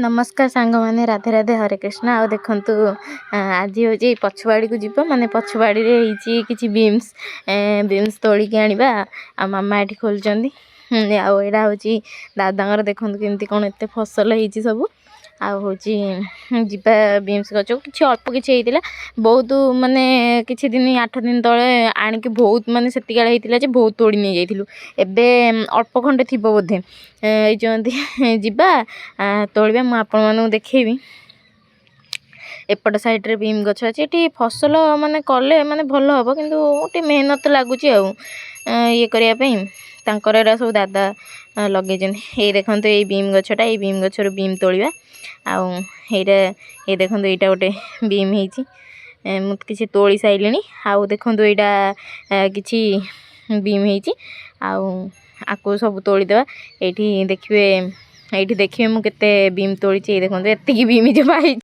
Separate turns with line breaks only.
नमस्कार सांग मैंने राधे राधे हरे कृष्ण आ देखु आज हूँ पछुआड़ी को जीव माने पछुआड़ी किसी बीम्स बीम्स तोलिक आनिबा आ मामा ये खोल यहाँ हूँ दादा देखु केमती कौन एत फसल होती सब हूँ जीवा बीम्स गच कि अल्प कि बहुत माने किछि दिन 8 दिन तले आणिक बहुत माने से होता बहुत तोड़ी नहीं जाइलु एबे अल्प खंडे थी बोधे ये जीवा तोलिबा मु आपण मानू देखैबी एपट साइड रे बीम गछ अच्छे ये फसल माने कले माने भल हम कि गोटे मेहनत लगुच ये करने तांकर सब दादा लगे ये देखो ये बीम गछटा ये बीम गछर बीम तोलिबा आईटा ये देखो यहाँ गोटे बीम हो किसी तोली सारे आउ देखो यहाँ किसी बीम हो सब तोलीदेवा ये देखिए ये देखिए मुझे बीम तोड़ी देखो एति बीम जो पाई।